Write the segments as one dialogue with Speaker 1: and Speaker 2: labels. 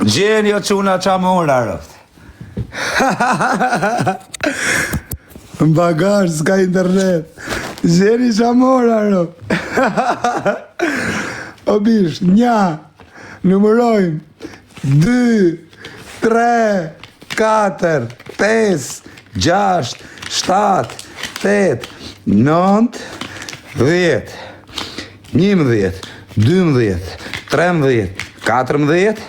Speaker 1: Gjeni o quna qa mora rëft. Në bagazh s'ka internet. Gjeni qa mora rëft. O bish, 1, numërojmë 2, 3, 4, 5, 6, 7, 8, 9, 10, 11, 12, 13, 14,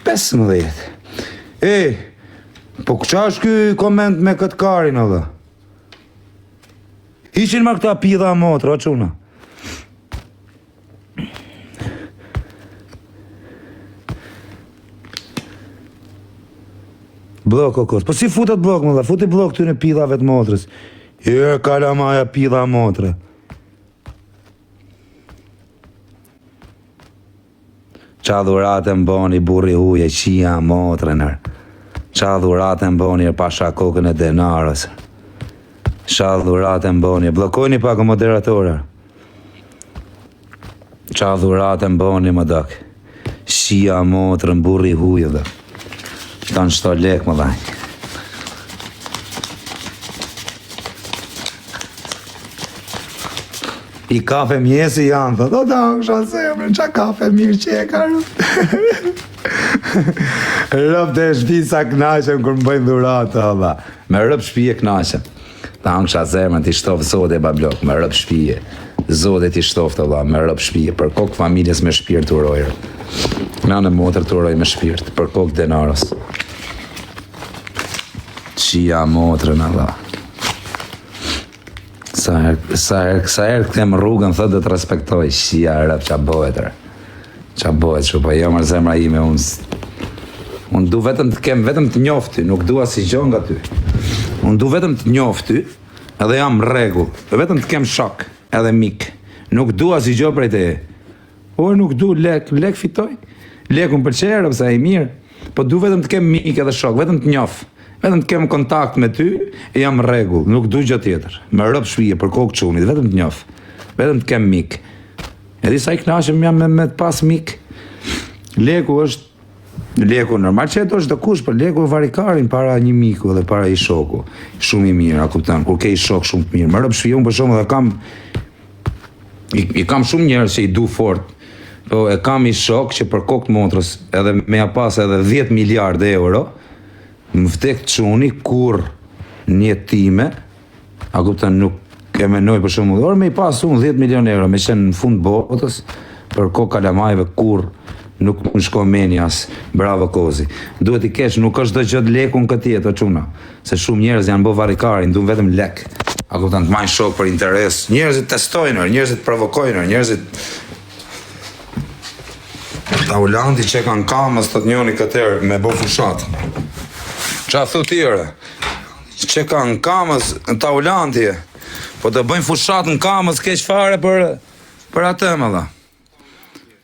Speaker 1: 15. Po qa është ky koment me këtë karin edhe? Ishin ma këta pidha motra, o quna. Blok o kos. Po si futet blok më dhe? Futi blok të në pidhave të motrës. Kalamaja pidha motre. Qa dhurate më boni burri huje qia motre nër. Qa dhurate më boni pasha kokën e denarës. Qa dhurate më boni. Blokojni pak o moderatorë. Qa dhurate më boni më dak. Qia motre më burri huje dhe. Tanë qëto lek më dhaj. I kafe mjesi janë, thë, do ta në kësha zemrën, qa kafe mirë që e ka rëp. Rëp të shpi sa knaqem kër më bëjnë dhuratë, Allah. Me rëp shpije knaqem. Ta në kësha zemrën t'i shtofë zote e bablok, me rëp shpije. Zote t'i shtofë, Allah, me rëp shpije. Për kokë familjes me shpirt të urojrë. Na në motër të uroj me shpirt, për kokë denarës. Qia motrën, Allah. Sa herë këthem rrugën, thë dhe të respektoj. Qia rëp, qa bëhet rë. Qa bëhet që, po jo mërë zemra ime, unë du vetëm të kem, vetëm të njofty, nuk dua si gjon nga ty. Unë du vetëm të njofty, edhe jam regull, vetëm të kem shok, edhe mik. Nuk dua si gjo prej te e. O, nuk du, lek fitoj. Lek unë përqerë, pësa i mirë. Po du vetëm të kem mik edhe shok, vetëm të njof. Vetëm të kem kontakt me ty, e jam regull, nuk du gjë tjetër. Me rëp shpije, për kokë qunit, vetëm të njof. Vetëm të kem mik. Edhi sa i knashem jam me të pas mik. Leku është, leku normal që e to është të kush, për leku e varikarin para një miku dhe para i shoku. Shumë i mirë, a kuptan, kur ke i shok shumë të mirë. Me rëp shpije, unë për shumë dhe kam, i kam shumë njerës që i du fort. Po e kam i shok që për kokë të motrës, edhe me ja pas edhe 10 miliard euro, më vdek quni kur një time, a kuptan nuk e menoj për shumë dhorë, me i pas unë 10 milion euro, me qenë në fund botës, për kokë kalamajve kur nuk më shko meni as, bravo kozi. Duhet i kesh, nuk është dhe gjët leku në këtë jetë, o quna, se shumë njerëz janë bo varikarin, du vetëm lek, a kuptan të majnë shok për interes, njerëzit testojnër, njerëzit provokojnër, njerëzit... Taulandi që kanë kamës të të njoni këtër me bo fushat. Qa thu tjere? Që kanë kamës në Taulandi, po të bëjnë fushat në kamës keq fare për atë më dha.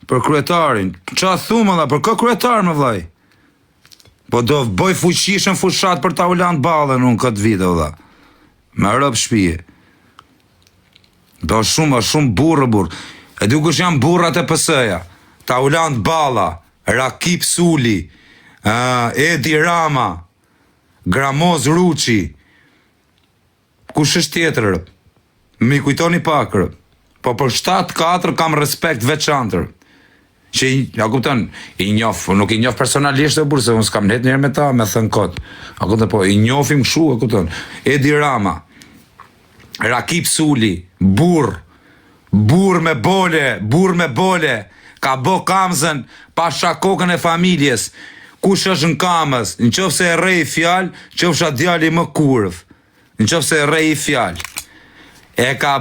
Speaker 1: Për kryetarin. Qa thu më dha, për kë kryetar më vlaj? Po do bëj fuqishën fushat për Tauland balën unë këtë video dha. Me rëp shpije. Do shumë burë. E du kush janë burrat e PS-ja. Tauland Balla, Rakip Suli, Edi Rama, Gramoz Ruqi. Kush është tjetër rëp? Mi kujtoni pak rëp. Po për 7-4 kam respekt veçantër. Që ja kupton, i njof, nuk i njof personalisht e burë, se unë s'kam net njerë me ta, me thënë kot. A kupton, po i njofim kshu, a kupton. Edi Rama, Rakip Suli, burr me bole, ka bo kamzën pasha kokën e familjes. Kush është në kamës? Në qofë se e rej i fjallë, qofë shë djali më kurv. Në qofë se e rej i fjallë. E ka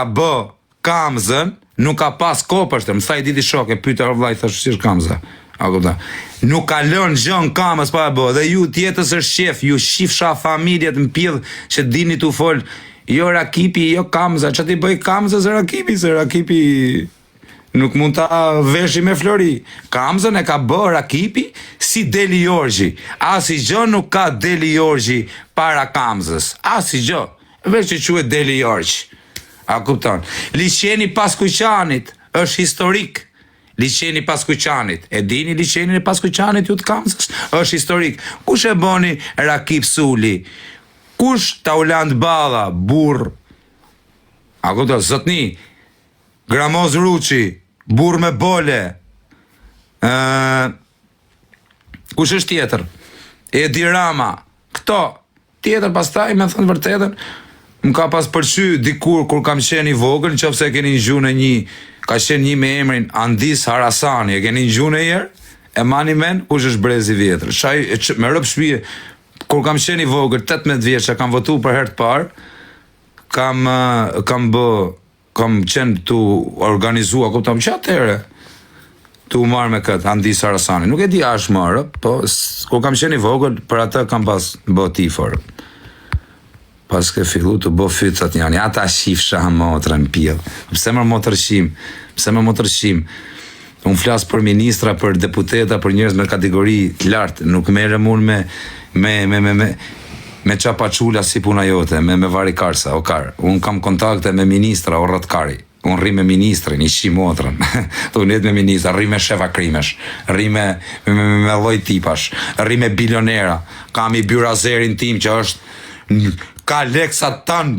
Speaker 1: bo kamzën, nuk ka pas kopështë. Më thaj diti shok, e pyta rëvlaj, thashtë që është kamza. Nuk ka lënë gjën kamës pa e bo. Dhe ju tjetës është shef, ju shifsha familjet në pjedhë që dini të folë. Jo Rakipi, jo kamza. Që ti bëj kamza se Rakipi... Nuk mund ta veshi me Flori. Kamzën e ka bë Rakipi si Deli Jorgji. Asi gjë nuk ka Deli Jorgji para kamzës. Asi gjë. Vesh që quhet Deli Jorgj. A kupton? Liçeni pas Kuqanit është historik. liçeni Paskujqanit. E dini liçenin e Paskujqanit ju të Kamës? Është historik. Kush e boni Rakip Suli? Kush Tauland Balla, burr? A kupton, zotni? Gramoz Ruçi, burr me bole. Kush është tjetër? Edi Rama. Këto. Tjetër pastaj me thënë vërtetën, më ka pas pëlqy dikur kur kam qenë i vogël, nëse keni ngjuar ka qenë një me emrin Andis Harasani, e keni ngjuar një herë? E mani men kush është brezi vjetër. Me rëp shpije, kur kam qenë i vogël, 18 vjeç, kam votu për herë të parë, kam qenë tu organizua, kuptam që atëre, tu marrë me këtë Andis Harasani. Nuk e di ashtë marrë, po kur kam qenë i vogël, për atë kam pas bë tifor. Pas ke fillu të bë fytat njani, ata shifsha motrën pjell. Pse më motërshim? Unë flas për ministra, për deputeta, për njerëz me kategori të lartë, nuk merrem unë me çapaqula si puna jote, me vari karsa, o kar. Unë kam kontakte me ministra, o rrotkari. Unë rri me ministrin, i shi motrën. Unë jetë me ministra, rri me shefa krimesh, rri me lloj tipash, rri me bilionera. Kam i byrazerin tim që është ka leksat tanë,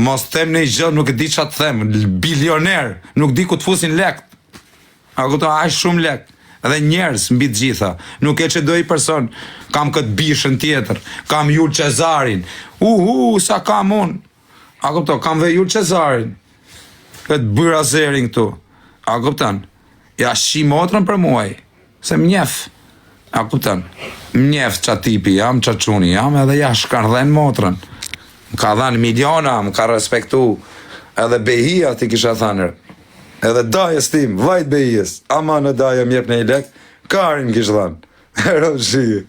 Speaker 1: mos them në i gjë, nuk e di që të them, bilioner, nuk di ku të fusin lekt. A këto aq shumë lek. Edhe njerëz mbi të gjitha. Nuk e që do i person. Kam këtë bishën tjetër. Kam Jul Cezarin. Sa kam unë. A këto, kam dhe Jul Cezarin. Këtë byrazerin këtu. A këpëtan. Ja shi motrën për muaj. Se mjef. A këpëtan. Mjef qa tipi jam, qa quni jam, edhe ja shkan dhen motrën. Më ka dhenë miliona, më ka respektu. Edhe behia ti kisha thanër. Edhe dajes tim, vajt bejes, ama në daje mjep në i lek, karin kishë dhanë. Rëpshije.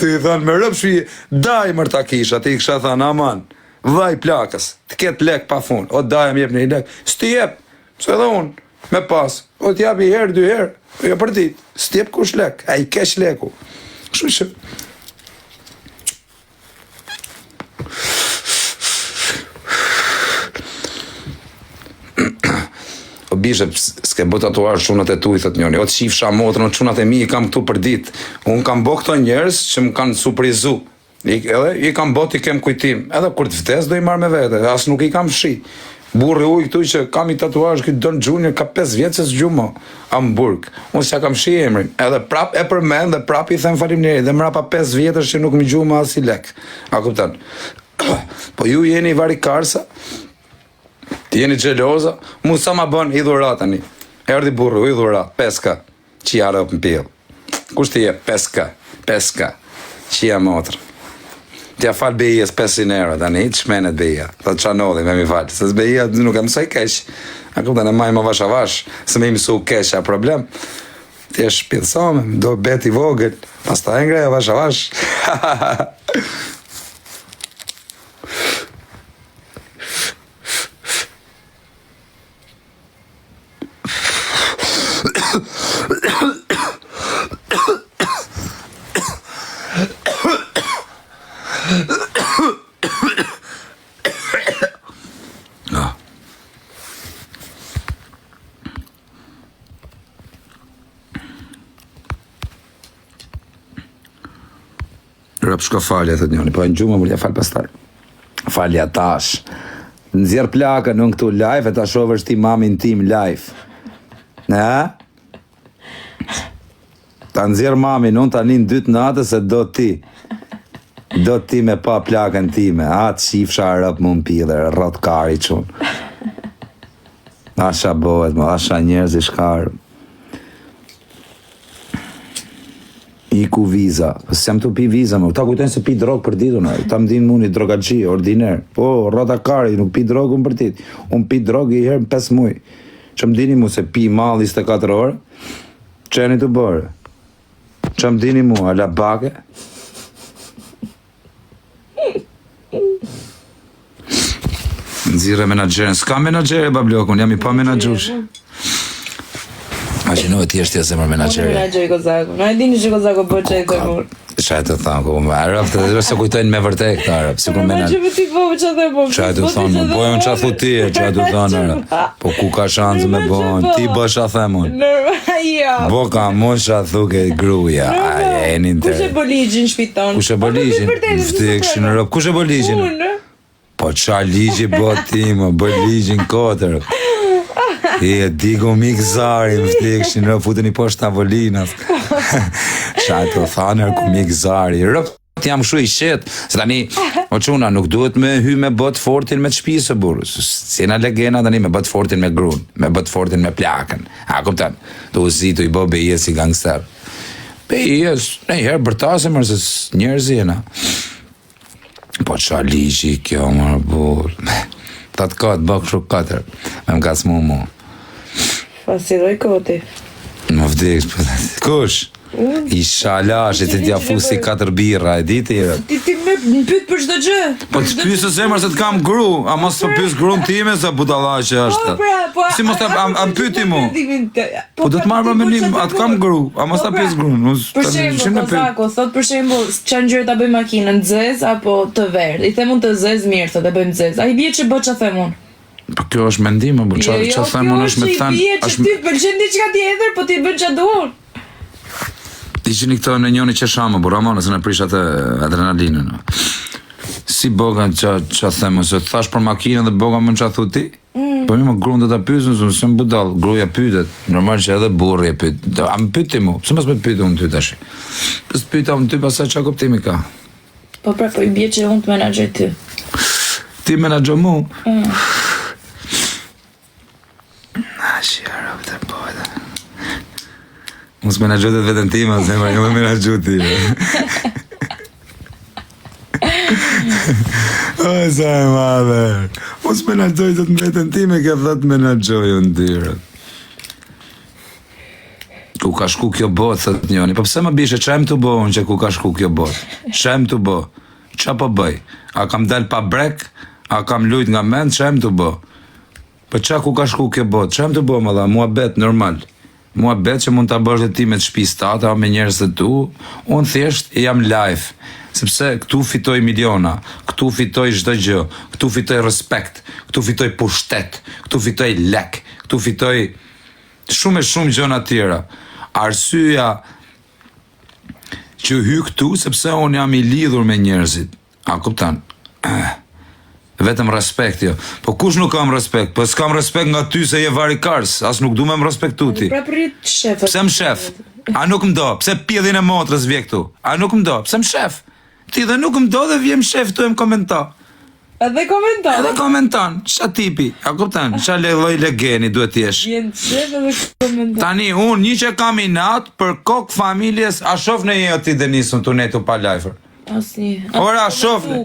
Speaker 1: Ti i thanë me rëpshije, daj mërta kisha, ti i kisha thanë, aman, vaj plakës, të ketë lek pa fun, o daje mjep në i lek, s'ti jep, që edhe unë, me pas, o t'jap i herë, 2 herë, jo për dit, s'ti jep kush lek, a i kesh leku. Kështu që. O bishe, s'ke bë tatuazh çunat e tuaj, thot njëri. O të shifsha motrën, çunat e mi i kam këtu për ditë. Unë kam bë këto njerëz që më kanë surprizu. Edhe i kam bë ti kem kujtim. Edhe kur të vdes do i marr me vete. As nuk i kam fshi. Burri uj këtu që kam i tatuazh ky Don Junior ka 5 vjet se s'gjumo. Hamburg. Unë s'ja kam fshi emrin. Edhe prap e përmend dhe prap i them faleminderit. Dhe mrapa 5 vjetësh që nuk më gjuma as i lek. A kupton? Po ju jeni vari karsa. Ti jeni gjeloza, mu sa ma bën i dhurat tani. Erdi burru, i dhurat, peska, që ja rëpë në pjell. Kush ti je? Peska, që ja motrë. Ti ja falë bejes 500 euro, tani, të shmenet beja. Të qanodhi me mi falë, se beja nuk e mësoj kesh. A këpë të në maj më vash, se me i mësu kesh, a problem. Ti e shpilsome, do beti vogël, pas ta e ngreja vash. Rëp shko falje, thët njoni, po e në gjumë, më rja falë pastaj. Falja tash. Nëzjerë plakën në këtu live, e ta shovë është ti mamin tim live. Ne? Ta nëzjerë mamin, unë ta një 2 natë se do ti. Do ti me pa plakën time. Atë shifsha rëp më më pile, rrot kari qunë. Asha bohet, asha njerëz i shkarë. I ku viza, s'jam të pi viza, ta kujtojnë se pi drogë për ditë, ta më dinë mu një drogaqi, ordiner, po, rrota kari, nuk pi drogë për ditë, unë pi drogë i herë në 5 muj, që më dini mu se pi malë 24 orë, qeni të bërë, që më dini mu, ala bake, nëzire menagjerën, s'ka menagjerë e bablokun, jam i pa menagjush. Ma që nuk e ti është të zemër menagjerë.
Speaker 2: Menagjerë Kozako. Në e dini që Kozako bërë që e të mërë.
Speaker 1: Çaj të thonë, ku më arab të dhe se kujtojnë me vërtet këta arab, sikur me
Speaker 2: që ti po çfarë dhe po.
Speaker 1: Çaj të thonë, më bojën çfarë thuti, çaj të thonë arab. Po ku ka shanse me bojën, ti bësh a themun.
Speaker 2: Jo.
Speaker 1: Bo ka mosha thuke gruja, e ninter.
Speaker 2: Kush e bë ligjin shpiton?
Speaker 1: Kush e bë ligjin? Vdekshin rob. Kush e bë ligjin? Po qa ligji bë ti, më bë ligjin kotër. E digo mik zari, më vdekshin rob, futën i poshtë tavolinas. Çaj të thanë ku mik zari. Rob jam kështu i qetë, se tani, o quna, nuk duhet me hy me bët fortin me të shpisë burrës. Si na legena tani me bët fortin me grun, me bët fortin me plakën. A kupton? Do uzitu i bë beje si gangster. Beje, ne herë bërtase mërë se njerëzi jena. Po qa ligji kjo mërë burë. Ta të katë bëk shu 4, me më kasë mu.
Speaker 2: Fasiloj koti.
Speaker 1: Më vdeksh, kush? I shalash, e të t'ja fusi 4 birra, e di tira.
Speaker 2: Ti me pyet për çdo gjë.
Speaker 1: Po të pyesë zemër se të kam gru, a mos të pyes grun time se budalla që është. Si mos ta am pyeti mu. Po do të marr me mendim, atë kam gru, a mos ta pyes grun.
Speaker 2: Për shembull, Zako, thot për shembull, çfarë ngjyrë ta bëj makinën, zez apo të verdhë? I them unë të zez mirë, thotë e bëjmë zez. Ai bie që bë ç'a them unë.
Speaker 1: Po kjo është mendim, po ç'a them unë është me thënë.
Speaker 2: Është ti pëlqen diçka tjetër, po ti bën ç'a duan.
Speaker 1: Ishini këto në njëni që shamë, bu Ramona, se në prish atë adrenalinën. Si boga që themë, se thash për makinën dhe boga më në që thu ti? Po mi më grunë dhe të pyesën, se më budal, gruja pytet, normal që edhe burri e pyt. A më pyti mu, pëse mësë me pyte unë ty tash? Pësë të pyta unë ty, pasaj që kuptimi ka?
Speaker 2: Po pra, po i bje që unë të menagjoj ty.
Speaker 1: Ti menagjoj mu? Shira, vëtë bojda. Mos menagjoj të vetën tima, se më jo me menagjoj ti. O, sa e madhe. Mos menagjoj të vetën time, ke thot menagjoj unë tyre. Ku ka shku kjo botë, thët njoni. Po pse më bishe, që em të bo unë që ku ka shku kjo botë? Që em të bo? Qa po bëj? A kam del pa brek? A kam lujt nga mend? Që em të bo? Po qa ku ka shku kjo botë? Që em të bo, më dha? Mua bet, normal. Mua bet që mund të bësh dhe ti me të shpistata, me njerës dhe tu. Unë thjesht jam live. Sepse këtu fitoj miliona, këtu fitoj çdo gjë, këtu fitoj respekt, këtu fitoj pushtet, këtu fitoj lek, këtu fitoj shumë gjëra tjera. Arsyeja që hy këtu sepse unë jam i lidhur me njerëzit. A kupton? Vetëm respekt jo. Po kush nuk kam respekt? Po s'kam respekt nga ty se je varikars, as nuk du me më respektu ti. Pse më shef? A nuk më do? Pse pjedhin e motrës vje këtu? A nuk më do? Pse më shef? Ti dhe nuk më do dhe vjem shef tu e më komenta.
Speaker 2: Edhe komenton?
Speaker 1: Edhe komenton. Qa tipi? A kuptan? Qa loj legeni duhet t'jesh?
Speaker 2: Vjen shef edhe komenton.
Speaker 1: Tani, unë një që kam i natë për kokë familjes, a shof në jetë ti Denisën të netu pa lajfer?
Speaker 2: Asnjë.
Speaker 1: Ora, shof në.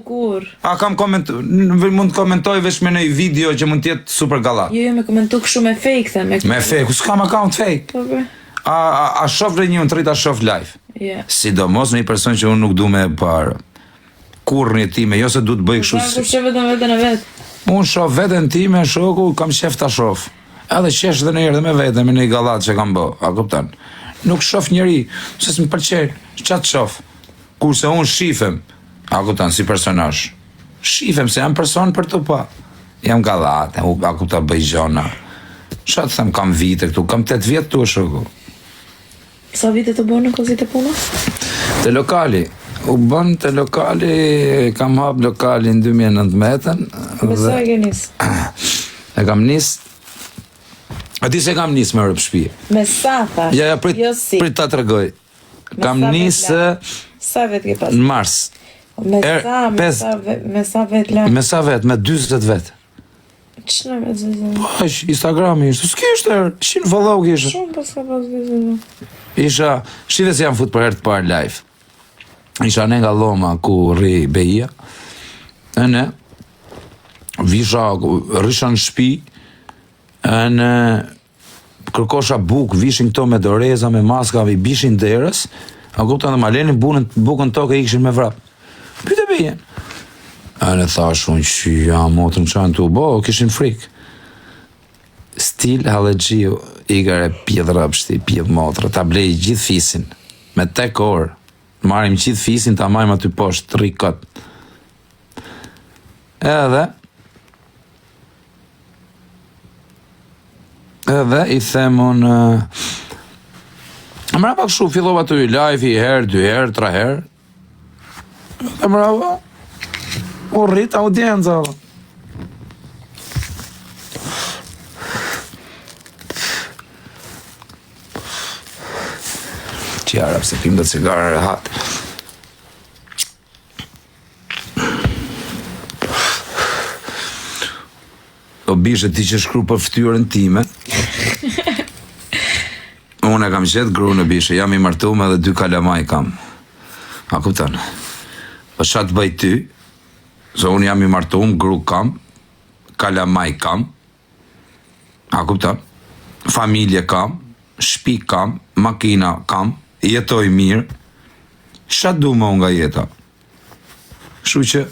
Speaker 1: A kam komentu, mund të komentoj vesh me nëj video që mund t'jetë super galat.
Speaker 2: Jo, me komentu këshu me fake, the.
Speaker 1: Me fake, ku s'kam account fake? A shof në një unë të rrit a shof live? Sidomos në një person që unë nuk du me parë. Kur një time, jo se du të bëj kështu si.
Speaker 2: Kur shef vetën e vetë?
Speaker 1: Unë shof vetën time, shoku, kam shef ta shof. Edhe shesh dhe në herë dhe me vetën, me një galat që kam bë, a kuptan. Nuk shof njëri, se s'më përqer, qa të shof? Kurse unë shifem, a kuptan, si personash. Shifem, se jam person për të pa. Jam galat, a kuptan bëj gjona. Qa të them, kam vite këtu, kam 8 vjetë tu, shoku.
Speaker 2: Sa vite të bënë në kozit e puna?
Speaker 1: Të lokali. U bënë të lokali, kam hap lokali në 2019.
Speaker 2: Besa e ke nisë?
Speaker 1: E kam nisë. A ti se kam nisë me rëpë shpi?
Speaker 2: Me sa thash?
Speaker 1: Ja, prit ta të regoj. Kam nisë...
Speaker 2: Sa vetë ke pas?
Speaker 1: Në mars.
Speaker 2: Me sa vetë la?
Speaker 1: Me sa vetë, me 20 vetë.
Speaker 2: Qëna me zezë?
Speaker 1: Po, Instagrami ishte, s'ki ishte, 100 follow ishte.
Speaker 2: Shumë pas ka pas zezë.
Speaker 1: Isha, shive se jam fut për herë të parë live. Isha ne nga Loma ku rri Beja. E ne, rrisha në shpi, e ne, kërkosha buk, vishin këto me doreza, me maska, i bishin derës, a kuptan dhe ma lenin bukën toke i kishin me vrap. Pyte Bejen. E ne thash unë që jam motrën qanë të bo, kishin frikë. Stil Hallegjiu, i gare pjedhë rëpshti, pjedhë motrë, ta blej gjithë fisin, me tek orë, Marim qitë fisin, ta majmë aty poshtë, 3 kot. Edhe i themun mrapa kështu fillova të live i herë, 2 herë, 3 herë. Dhe mrapa u rrit audienca. Qjara pse pim dhe cigare rehat. O bishe ti që shkru për ftyrën time. Unë e kam qetë gru në bishe, jam i martume dhe 2 kalamaj kam. A kupton? Po shatë bëj ty, se unë jam i martume, gru kam, kalamaj kam. A kupton? Familje kam, shtëpi kam, makina kam, jetoj mirë. Shatë du më nga jeta. Kështu që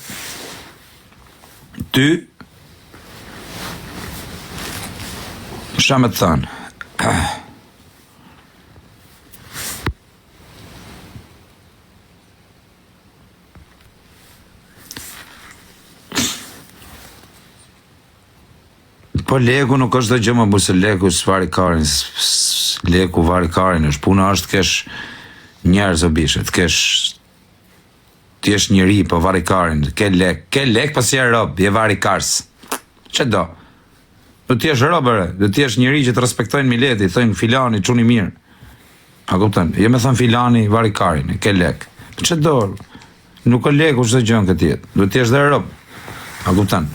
Speaker 1: ty Shka me të thënë? Po leku nuk është dhe gjë më burse leku s'vari karin, leku vari karin është, puna është kesh njerëz o bishe, ti jesh njëri, po vari karin, ke lek, po si e rob, je vari kars. Që do? Do t'jesh robëre, do t'jesh njëri që të respektojnë mileti, thëjnë filani, quni mirë. A kupton? Je me thënë filani, vari karin, ke lek. Që do? Nuk o lek u çdo gjë në këtë jetë, do t'jesh dhe robë. A kupton?